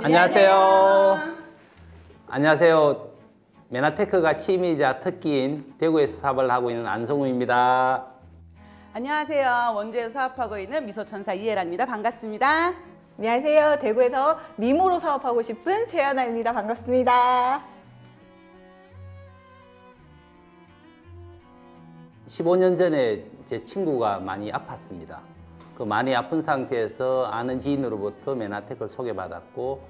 안녕하세요. 안녕하세요. 메나테크가 취미이자 특기인 대구에서 사업을 하고 있는 안성우입니다. 안녕하세요. 원주에서 사업하고 있는 미소천사 이혜란입니다. 반갑습니다. 안녕하세요. 대구에서 미모로 사업하고 싶은 최연아입니다. 반갑습니다. 15년 전에 제 친구가 많이 아팠습니다. 그 많이 아픈 상태에서 아는 지인으로부터 메나테크를 소개받았고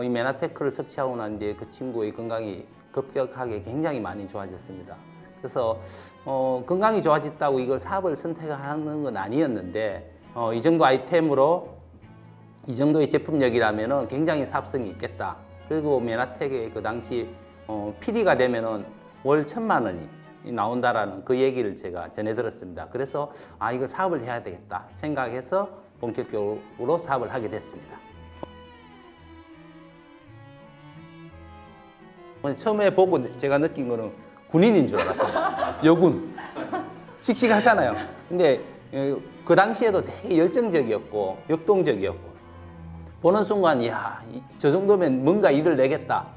이 메나테크를 섭취하고 난 뒤에 그 친구의 건강이 급격하게 굉장히 많이 좋아졌습니다. 그래서 건강이 좋아졌다고 이걸 사업을 선택하는 건 아니었는데 이 정도 아이템으로 이 정도의 제품력이라면 굉장히 사업성이 있겠다. 그리고 메나텍의 그 당시 PD가 되면 월 1,000만 원이 나온다라는 그 얘기를 제가 전해 들었습니다. 그래서 이거 사업을 해야 되겠다 생각해서 본격적으로 사업을 하게 됐습니다. 처음에 보고 제가 느낀 거는 군인인 줄 알았어요. 여군. 씩씩하잖아요. 근데 그 당시에도 되게 열정적이었고 역동적이었고 보는 순간 저 정도면 뭔가 일을 내겠다.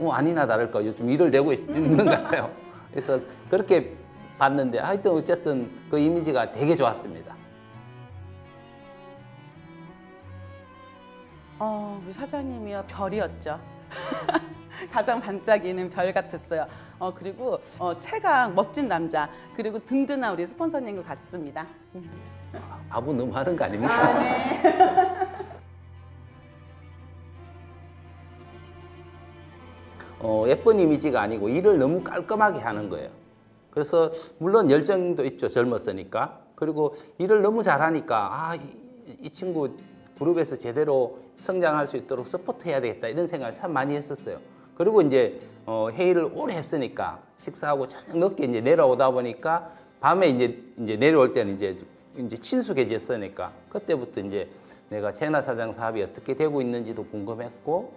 아니나 다를까 요즘 일을 내고 있는 것 같아요. 그래서 그렇게 봤는데 하여튼 어쨌든 그 이미지가 되게 좋았습니다. 우리 사장님이요 별이었죠. 가장 반짝이는 별 같았어요. 그리고 체각 멋진 남자 그리고 든든한 우리 스폰서님과 같습니다. 바보 너무 하는 거 아닙니까? 네. 예쁜 이미지가 아니고 일을 너무 깔끔하게 하는 거예요. 그래서 물론 열정도 있죠. 젊었으니까. 그리고 일을 너무 잘하니까 이 친구 그룹에서 제대로 성장할 수 있도록 서포트해야 되겠다 이런 생각을 참 많이 했었어요. 그리고 이제 회의를 오래 했으니까 식사하고 저녁 늦게 이제 내려오다 보니까 밤에 이제 내려올 때는 이제 친숙해졌으니까 그때부터 이제 내가 최연아 사장 사업이 어떻게 되고 있는지도 궁금했고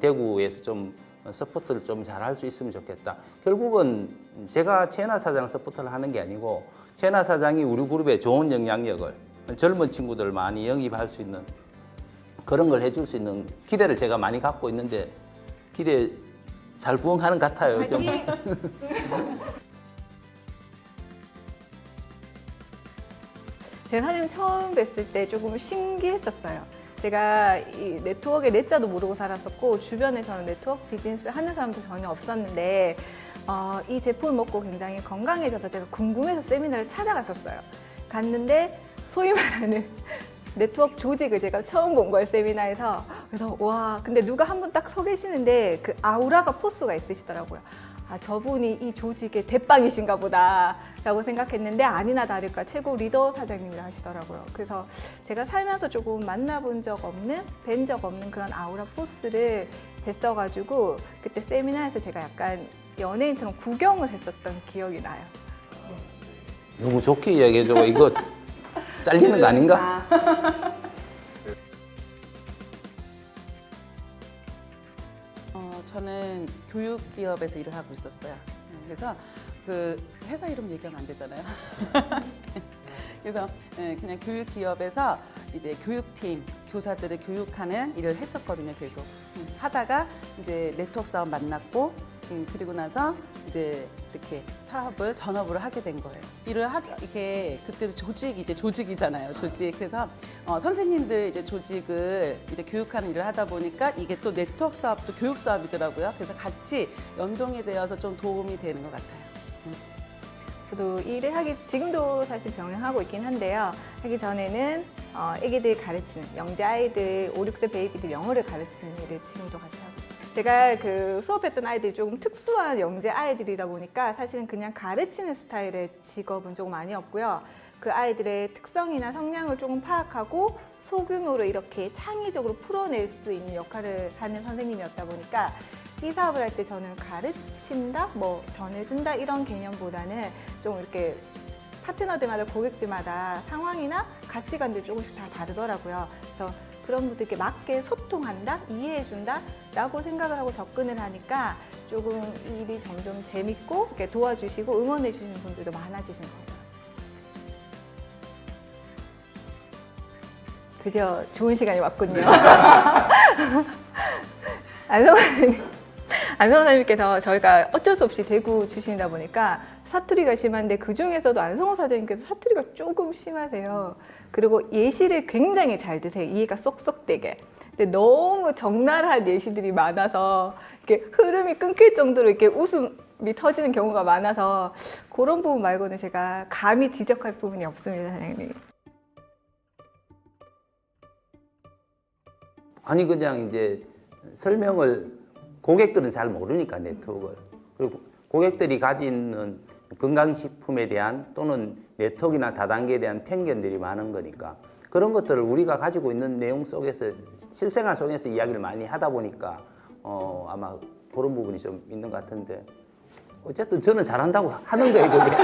대구에서 좀 서포트를 좀 잘할 수 있으면 좋겠다. 결국은 제가 최연아 사장 서포트를 하는 게 아니고 최연아 사장이 우리 그룹에 좋은 영향력을 젊은 친구들 많이 영입할 수 있는 그런 걸 해줄 수 있는 기대를 제가 많이 갖고 있는데 기대 잘 부응하는 것 같아요. 좀. 제가 사장님 처음 뵀을 때 조금 신기했었어요. 제가 이 네트워크의 내자도 모르고 살았었고 주변에서는 네트워크 비즈니스 하는 사람도 전혀 없었는데 이 제품을 먹고 굉장히 건강해져서 제가 궁금해서 세미나를 찾아갔었어요. 갔는데 소위 말하는 네트워크 조직을 제가 처음 본 거예요, 세미나에서. 그래서 와, 근데 누가 한 분 딱 서 계시는데 그 아우라가 포스가 있으시더라고요. 저분이 이 조직의 대빵이신가 보다 라고 생각했는데 아니나 다를까 최고 리더 사장님이라 하시더라고요. 그래서 제가 살면서 조금 만나본 적 없는, 뵌 적 없는 그런 아우라 포스를 뵀어가지고 그때 세미나에서 제가 약간 연예인처럼 구경을 했었던 기억이 나요. 너무 좋게 이야기해줘. 이거 잘리는 거 아닌가? 저는 교육기업에서 일을 하고 있었어요. 그래서 그 회사 이름 얘기하면 안 되잖아요. 그래서 그냥 교육기업에서 이제 교육팀, 교사들을 교육하는 일을 했었거든요. 계속 하다가 이제 네트워크 사업 만났고 그리고 나서 이제 이렇게 사업을 전업으로 하게 된 거예요. 이게 그때도 조직이잖아요. 조직. 그래서 선생님들 이제 조직을 이제 교육하는 일을 하다 보니까 이게 또 네트워크 사업도 교육 사업이더라고요. 그래서 같이 연동이 되어서 좀 도움이 되는 것 같아요. 저도 일을 지금도 사실 병행하고 있긴 한데요. 하기 전에는 애기들 가르치는, 영재 아이들, 5, 6세 베이비들 영어를 가르치는 일을 지금도 같이 하고 있어요. 제가 그 수업했던 아이들이 조금 특수한 영재 아이들이다 보니까 사실은 그냥 가르치는 스타일의 직업은 조금 아니었고요. 그 아이들의 특성이나 성향을 조금 파악하고 소규모로 이렇게 창의적으로 풀어낼 수 있는 역할을 하는 선생님이었다 보니까 이 사업을 할 때 저는 가르친다, 전해준다 이런 개념보다는 좀 이렇게 파트너들마다 고객들마다 상황이나 가치관들이 조금씩 다 다르더라고요. 그래서 그런 분들께 맞게 소통한다, 이해해준다 라고 생각을 하고 접근을 하니까 조금 일이 점점 재밌고 이렇게 도와주시고 응원해주시는 분들도 많아지신 것 같아요. 드디어 좋은 시간이 왔군요. 안성호 사장님께서 저희가 어쩔 수 없이 대구 주시다 보니까 사투리가 심한데 그 중에서도 안성호 사장님께서 사투리가 조금 심하세요. 그리고 예시를 굉장히 잘 드세요. 이해가 쏙쏙 되게. 근데 너무 적나라한 예시들이 많아서 이렇게 흐름이 끊길 정도로 이렇게 웃음이 터지는 경우가 많아서 그런 부분 말고는 제가 감히 지적할 부분이 없습니다, 사장님. 아니 그냥 이제 설명을 고객들은 잘 모르니까 네트워크를. 그리고 고객들이 가지는 건강식품에 대한 또는 네트워크나 다단계에 대한 편견들이 많은 거니까 그런 것들을 우리가 가지고 있는 내용 속에서 실생활 속에서 이야기를 많이 하다 보니까 아마 그런 부분이 좀 있는 것 같은데 어쨌든 저는 잘한다고 하는 거예요 그게.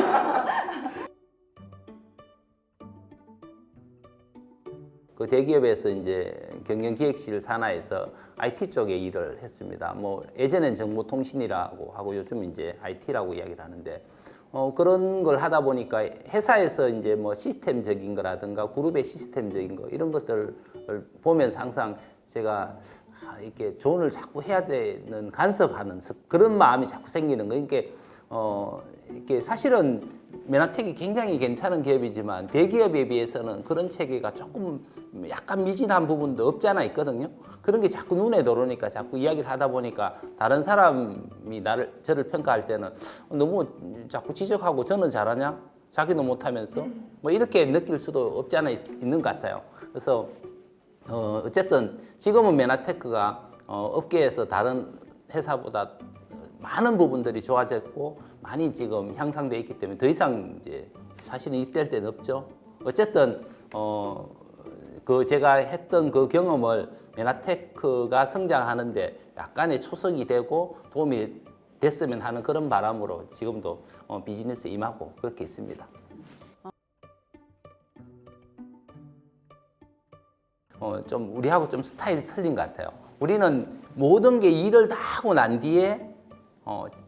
그 대기업에서 이제 경영기획실 산하에서 IT 쪽에 일을 했습니다. 뭐 예전엔 정보통신이라고 하고 요즘 이제 IT라고 이야기를 하는데 그런 걸 하다 보니까 회사에서 이제 뭐 시스템적인 거라든가 그룹의 시스템적인 거 이런 것들을 보면서 항상 제가 이렇게 조언을 자꾸 해야 되는 간섭하는 그런 마음이 자꾸 생기는 거예요. 이게 사실은 메나텍이 굉장히 괜찮은 기업이지만 대기업에 비해서는 그런 체계가 조금 약간 미진한 부분도 없지 않아 있거든요. 그런 게 자꾸 눈에 들어오니까 자꾸 이야기를 하다 보니까 다른 사람이 저를 평가할 때는 너무 자꾸 지적하고 저는 잘하냐? 자기는 못하면서 뭐 이렇게 느낄 수도 없지 않아 있는 것 같아요. 그래서 어쨌든 지금은 메나테크가 업계에서 다른 회사보다 많은 부분들이 좋아졌고 많이 지금 향상되어 있기 때문에 더 이상 이제 사실은 이때일 때는 없죠. 어쨌든 그 제가 했던 그 경험을 메나테크가 성장하는데 약간의 초석이 되고 도움이 됐으면 하는 그런 바람으로 지금도 비즈니스에 임하고 그렇게 있습니다. 좀 우리하고 좀 스타일이 틀린 것 같아요. 우리는 모든 게 일을 다 하고 난 뒤에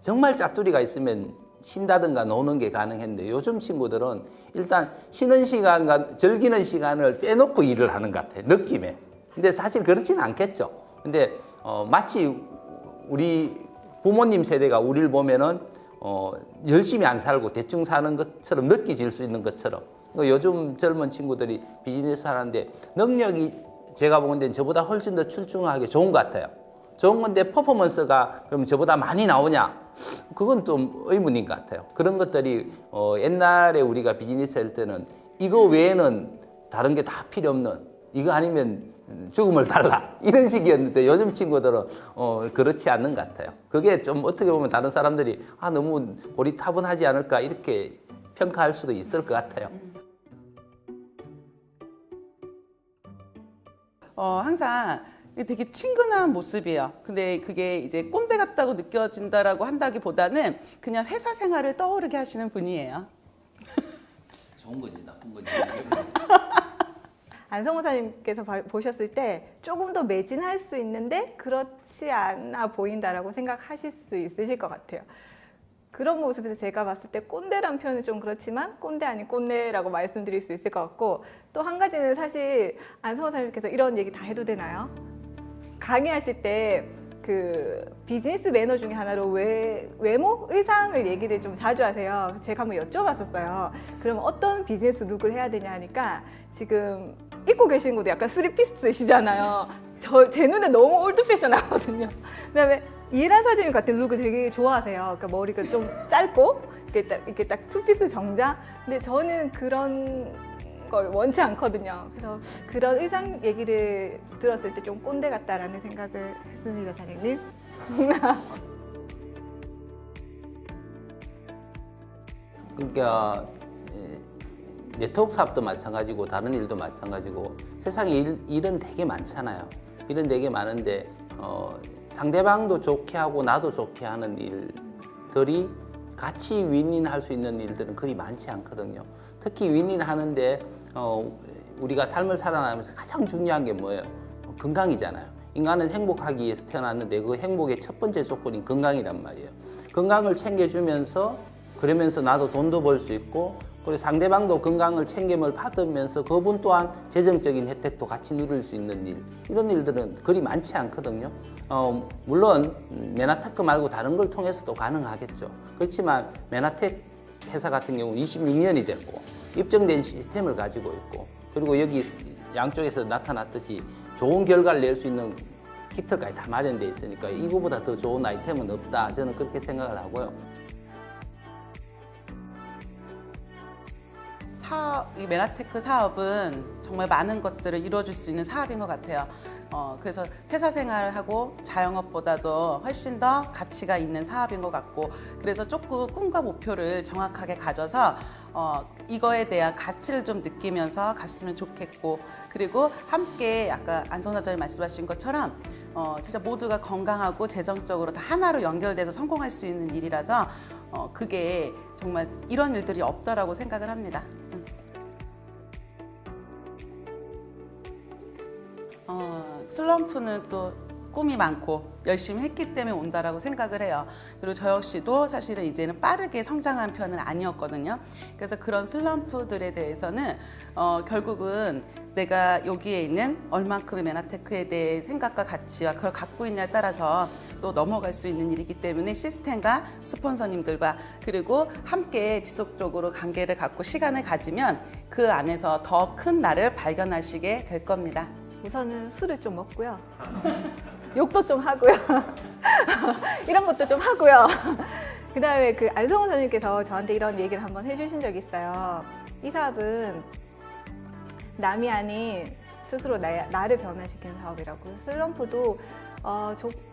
정말 짜투리가 있으면 쉰다든가 노는 게 가능했는데 요즘 친구들은 일단 쉬는 시간과 즐기는 시간을 빼놓고 일을 하는 것 같아요. 느낌에. 근데 사실 그렇지는 않겠죠. 근데 마치 우리 부모님 세대가 우리를 보면은 열심히 안 살고 대충 사는 것처럼 느껴질 수 있는 것처럼 요즘 젊은 친구들이 비즈니스 하는데 능력이 제가 보건데 저보다 훨씬 더 출중하게 좋은 것 같아요. 좋은 건데 퍼포먼스가 그럼 저보다 많이 나오냐? 그건 좀 의문인 것 같아요. 그런 것들이 옛날에 우리가 비즈니스 할 때는 이거 외에는 다른 게 다 필요 없는 이거 아니면 죽음을 달라 이런 식이었는데 요즘 친구들은 그렇지 않는 것 같아요. 그게 좀 어떻게 보면 다른 사람들이 너무 고리타분하지 않을까 이렇게 평가할 수도 있을 것 같아요. 항상 되게 친근한 모습이에요. 근데 그게 이제 꼰대 같다고 느껴진다라고 한다기보다는 그냥 회사 생활을 떠오르게 하시는 분이에요. 좋은 거지 나쁜 거지. 안성호 사장님께서 보셨을 때 조금 더 매진할 수 있는데 그렇지 않아 보인다라고 생각하실 수 있으실 것 같아요. 그런 모습에서 제가 봤을 때 꼰대란 표현은 좀 그렇지만 꼰대 아닌 꼰대라고 말씀드릴 수 있을 것 같고 또 한 가지는 사실 안성호 사장님께서 이런 얘기 다 해도 되나요? 강의하실 때 그 비즈니스 매너 중에 하나로 외모, 의상을 얘기를 좀 자주 하세요. 제가 한번 여쭤봤었어요. 그럼 어떤 비즈니스 룩을 해야 되냐 하니까 지금 입고 계신 것도 약간 쓰리피스시잖아요. 제 눈에 너무 올드 패션하거든요. 그다음에 이란 사장님 같은 룩을 되게 좋아하세요. 그러니까 머리가 좀 짧고 이렇게 딱 투피스 정장. 근데 저는 그런 걸 원치 않거든요. 그래서 그런 의상 얘기를 들었을 때 좀 꼰대 같다라는 생각을 했습니다, 사장님. 그러니까 네트워크 사업도 마찬가지고 다른 일도 마찬가지고 세상에 일은 되게 많잖아요. 일은 되게 많은데 상대방도 좋게 하고 나도 좋게 하는 일들이 같이 윈윈할 수 있는 일들은 그리 많지 않거든요. 특히 윈윈하는데 우리가 삶을 살아가면서 가장 중요한 게 뭐예요? 건강이잖아요. 인간은 행복하기 위해서 태어났는데 그 행복의 첫 번째 조건이 건강이란 말이에요. 건강을 챙겨주면서 그러면서 나도 돈도 벌 수 있고 그리고 상대방도 건강을 챙김을 받으면서 그분 또한 재정적인 혜택도 같이 누릴 수 있는 일, 이런 일들은 그리 많지 않거든요. 물론 메나테크 말고 다른 걸 통해서도 가능하겠죠. 그렇지만 메나텍 회사 같은 경우는 26년이 됐고 입증된 시스템을 가지고 있고, 그리고 여기 양쪽에서 나타났듯이 좋은 결과를 낼 수 있는 키트까지 다 마련되어 있으니까 이거보다 더 좋은 아이템은 없다, 저는 그렇게 생각을 하고요. 이 메나테크 사업은 정말 많은 것들을 이루어줄 수 있는 사업인 것 같아요. 그래서 회사 생활하고 자영업보다도 훨씬 더 가치가 있는 사업인 것 같고, 그래서 조금 꿈과 목표를 정확하게 가져서 이거에 대한 가치를 좀 느끼면서 갔으면 좋겠고, 그리고 함께 아까 안성사 전이 말씀하신 것처럼 진짜 모두가 건강하고 재정적으로 다 하나로 연결돼서 성공할 수 있는 일이라서 그게 정말 이런 일들이 없더라고 생각을 합니다. 슬럼프는 또 꿈이 많고 열심히 했기 때문에 온다라고 생각을 해요. 그리고 저 역시도 사실은 이제는 빠르게 성장한 편은 아니었거든요. 그래서 그런 슬럼프들에 대해서는 결국은 내가 여기에 있는 얼만큼의 메나테크에 대해 생각과 가치와 그걸 갖고 있냐에 따라서 또 넘어갈 수 있는 일이기 때문에 시스템과 스폰서님들과 그리고 함께 지속적으로 관계를 갖고 시간을 가지면 그 안에서 더 큰 나를 발견하시게 될 겁니다. 우선은 술을 좀 먹고요. 욕도 좀 하고요. 이런 것도 좀 하고요. 그 다음에 그 안성훈 선생님께서 저한테 이런 얘기를 한번 해주신 적이 있어요. 이 사업은 남이 아닌 스스로 나를 변화시키는 사업이라고. 슬럼프도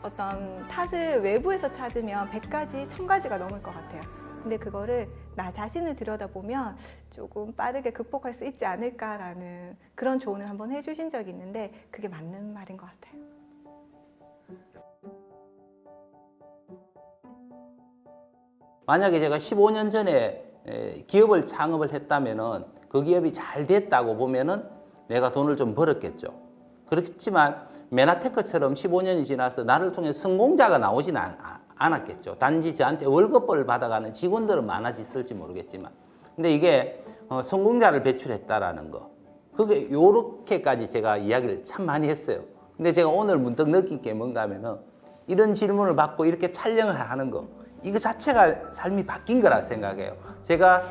어떤 탓을 외부에서 찾으면 100가지, 1000가지가 넘을 것 같아요. 근데 그거를 나 자신을 들여다보면 조금 빠르게 극복할 수 있지 않을까라는 그런 조언을 한번 해주신 적이 있는데 그게 맞는 말인 것 같아요. 만약에 제가 15년 전에 기업을 창업을 했다면은 그 기업이 잘 됐다고 보면은 내가 돈을 좀 벌었겠죠. 그렇지만 메나테크처럼 15년이 지나서 나를 통해 성공자가 나오진 않았겠죠. 단지 저한테 월급을 받아가는 직원들은 많아졌을지 모르겠지만, 근데 이게 성공자를 배출했다라는 거, 그게 요렇게까지 제가 이야기를 참 많이 했어요. 근데 제가 오늘 문득 느낀 게 뭔가 하면은 이런 질문을 받고 이렇게 촬영을 하는 거, 이거 자체가 삶이 바뀐 거라 생각해요. 제가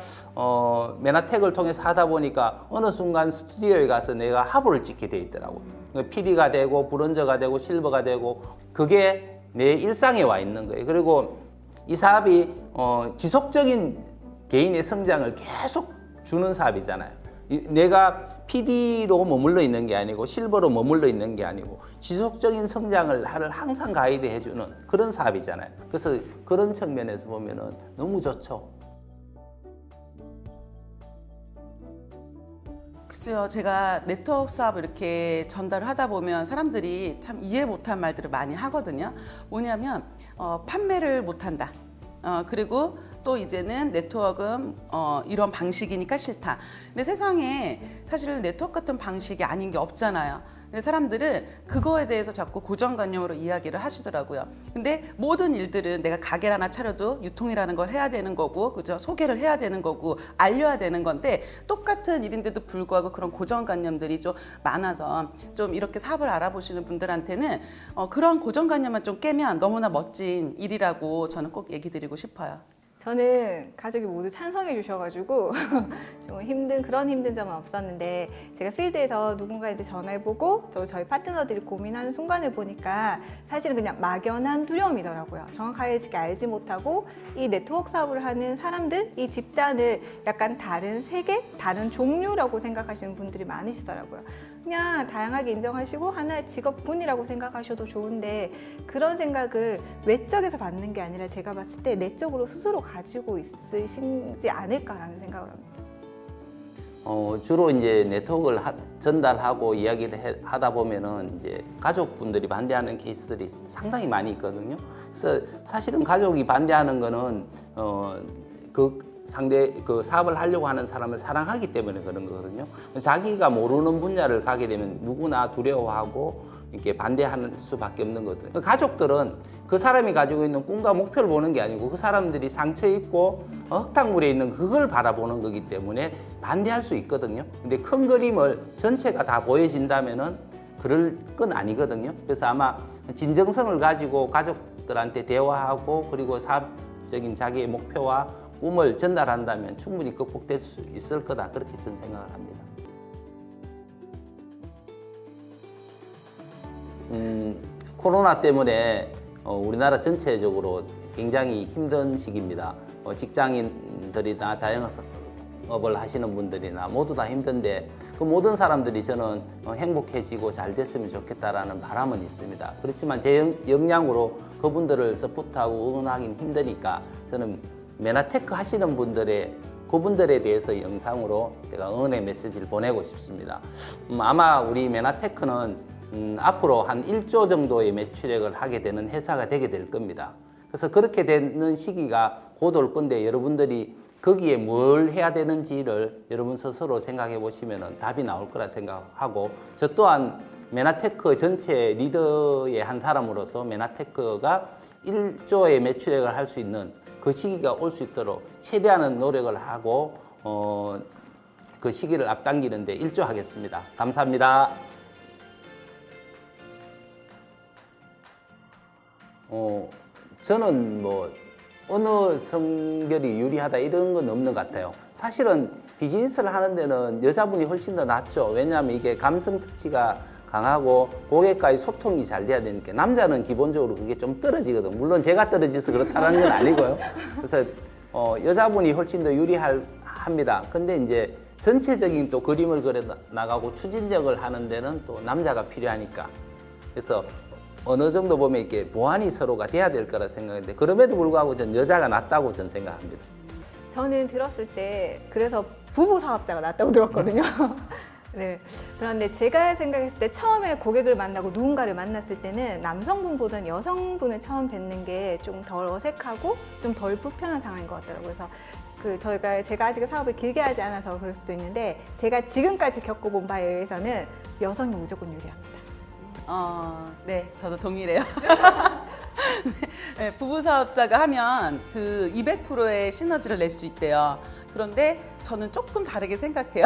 메나텍을 통해서 하다 보니까 어느 순간 스튜디오에 가서 내가 화보를 찍게 돼 있더라고요. PD가 되고 브론저가 되고 실버가 되고, 그게 내 일상에 와 있는 거예요. 그리고 이 사업이 지속적인 개인의 성장을 계속 주는 사업이잖아요. 내가 PD로 머물러 있는 게 아니고 실버로 머물러 있는 게 아니고 지속적인 성장을 나를 항상 가이드 해주는 그런 사업이잖아요. 그래서 그런 측면에서 보면은 너무 좋죠. 글쎄요, 제가 네트워크 사업을 이렇게 전달을 하다 보면 사람들이 참 이해 못할 말들을 많이 하거든요. 뭐냐면 판매를 못한다. 그리고 또 이제는 네트워크는 이런 방식이니까 싫다. 근데 세상에 사실 네트워크 같은 방식이 아닌 게 없잖아요. 근데 사람들은 그거에 대해서 자꾸 고정관념으로 이야기를 하시더라고요. 근데 모든 일들은 내가 가게를 하나 차려도 유통이라는 걸 해야 되는 거고, 그죠? 소개를 해야 되는 거고, 알려야 되는 건데, 똑같은 일인데도 불구하고 그런 고정관념들이 좀 많아서 좀 이렇게 사업을 알아보시는 분들한테는 그런 고정관념만 좀 깨면 너무나 멋진 일이라고 저는 꼭 얘기 드리고 싶어요. 저는 가족이 모두 찬성해 주셔가지고 좀 그런 힘든 점은 없었는데, 제가 필드에서 누군가한테 전화해보고 또 저희 파트너들이 고민하는 순간을 보니까 사실은 그냥 막연한 두려움이더라고요. 정확하게 알지 못하고 이 네트워크 사업을 하는 사람들, 이 집단을 약간 다른 세계, 다른 종류라고 생각하시는 분들이 많으시더라고요. 그냥 다양하게 인정하시고 하나의 직업군이라고 생각하셔도 좋은데, 그런 생각을 외적에서 받는 게 아니라 제가 봤을 때 내적으로 스스로 가지고 있으시지 않을까라는 생각을 합니다. 주로 이제 네트워크를 전달하고 이야기를 하다 보면은 이제 가족분들이 반대하는 케이스들이 상당히 많이 있거든요. 그래서 사실은 가족이 반대하는 거는 그 사업을 하려고 하는 사람을 사랑하기 때문에 그런 거거든요. 자기가 모르는 분야를 가게 되면 누구나 두려워하고 이렇게 반대할 수밖에 없는 거거든요. 가족들은 그 사람이 가지고 있는 꿈과 목표를 보는 게 아니고 그 사람들이 상처 입고 흙탕물에 있는 그걸 바라보는 거기 때문에 반대할 수 있거든요. 근데 큰 그림을 전체가 다 보여진다면은 그럴 건 아니거든요. 그래서 아마 진정성을 가지고 가족들한테 대화하고 그리고 사업적인 자기의 목표와 꿈을 전달한다면 충분히 극복될 수 있을 거다. 그렇게 저는 생각을 합니다. 코로나 때문에 우리나라 전체적으로 굉장히 힘든 시기입니다. 직장인들이나 자영업을 하시는 분들이나 모두 다 힘든데 그 모든 사람들이 저는 행복해지고 잘 됐으면 좋겠다라는 바람은 있습니다. 그렇지만 제 역량으로 그분들을 서포트하고 응원하기는 힘드니까 저는 메나테크 하시는 그분들에 대해서 영상으로 제가 응원의 메시지를 보내고 싶습니다. 아마 우리 메나테크는 앞으로 한 1조 정도의 매출액을 하게 되는 회사가 되게 될 겁니다. 그래서 그렇게 되는 시기가 곧 올 건데 여러분들이 거기에 뭘 해야 되는지를 여러분 스스로 생각해 보시면 답이 나올 거라 생각하고 저 또한 메나테크 전체 리더의 한 사람으로서 메나테크가 1조의 매출액을 할 수 있는 그 시기가 올 수 있도록 최대한의 노력을 하고 그 시기를 앞당기는데 일조하겠습니다. 감사합니다. 저는 뭐 어느 성별이 유리하다 이런 건 없는 것 같아요. 사실은 비즈니스를 하는 데는 여자분이 훨씬 더 낫죠. 왜냐하면 이게 감성 특치가 강하고 고객과의 소통이 잘 돼야 되니까 남자는 기본적으로 그게 좀 떨어지거든. 물론 제가 떨어져서 그렇다는 건 아니고요. 그래서 여자분이 훨씬 더 유리합니다. 근데 이제 전체적인 또 그림을 그려 나가고 추진력을 하는 데는 또 남자가 필요하니까. 그래서 어느 정도 보면 이렇게 보완이 서로가 돼야 될 거라 생각하는데 그럼에도 불구하고 전 여자가 낫다고 전 생각합니다. 저는 들었을 때 그래서 부부 사업자가 낫다고 들었거든요. 네. 그런데 제가 생각했을 때 처음에 고객을 만나고 누군가를 만났을 때는 남성분보다는 여성분을 처음 뵙는 게 좀 덜 어색하고 좀 덜 불편한 상황인 것 같더라고요. 그래서 제가 아직 사업을 길게 하지 않아서 그럴 수도 있는데 제가 지금까지 겪어본 바에 의해서는 여성이 무조건 유리합니다. 네, 저도 동일해요. 네, 부부 사업자가 하면 그 200%의 시너지를 낼 수 있대요. 그런데 저는 조금 다르게 생각해요.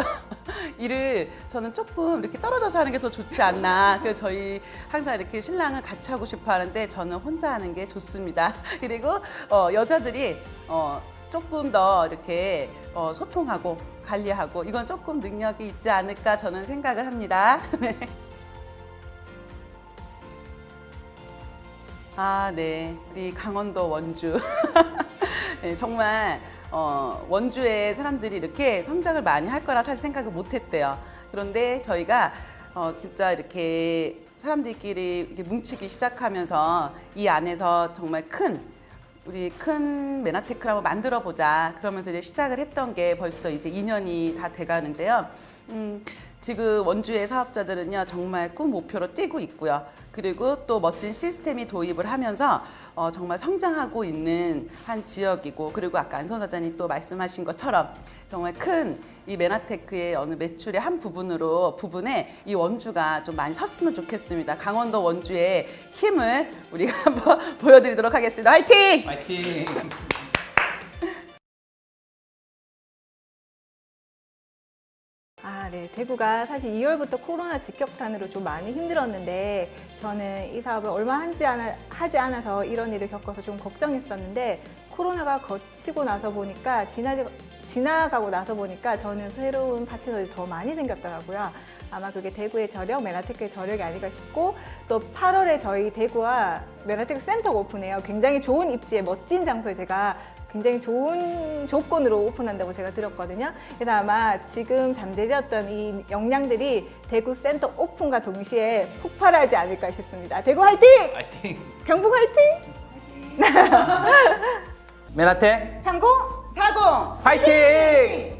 일을 저는 조금 이렇게 떨어져서 하는 게 더 좋지 않나. 그래서 저희 항상 이렇게 신랑은 같이 하고 싶어 하는데 저는 혼자 하는 게 좋습니다. 그리고 여자들이 조금 더 이렇게 소통하고 관리하고 이건 조금 능력이 있지 않을까 저는 생각을 합니다. 네. 네. 우리 강원도 원주. 네, 정말 원주에 사람들이 이렇게 성장을 많이 할 거라 사실 생각을 못 했대요. 그런데 저희가 진짜 이렇게 사람들끼리 이렇게 뭉치기 시작하면서 이 안에서 정말 우리 큰 메나테크를 한번 만들어 보자. 그러면서 이제 시작을 했던 게 벌써 이제 2년이 다 돼 가는데요. 지금 원주의 사업자들은요, 정말 꿈 목표로 뛰고 있고요. 그리고 또 멋진 시스템이 도입을 하면서 정말 성장하고 있는 한 지역이고, 그리고 아까 안선 사장님 또 말씀하신 것처럼 정말 큰 이 메나테크의 어느 매출의 한 부분에 이 원주가 좀 많이 섰으면 좋겠습니다. 강원도 원주의 힘을 우리가 한번 보여드리도록 하겠습니다. 화이팅! 파이팅! 네. 대구가 사실 2월부터 코로나 직격탄으로 좀 많이 힘들었는데 저는 이 사업을 얼마 하지 않아서 이런 일을 겪어서 좀 걱정했었는데 코로나가 거치고 나서 보니까 지나가고 나서 보니까 저는 새로운 파트너들이 더 많이 생겼더라고요. 아마 그게 대구의 저력, 메나테크의 저력이 아닐까 싶고 또 8월에 저희 대구와 메나테크 센터가 오픈해요. 굉장히 좋은 입지에 멋진 장소에 제가 굉장히 좋은 조건으로 오픈한다고 제가 들었거든요. 그래서 아마 지금 잠재되었던 이 역량들이 대구 센터 오픈과 동시에 폭발하지 않을까 싶습니다. 대구 화이팅! 파이팅! 경북 화이팅! 메나텍 30! 40! 파이팅!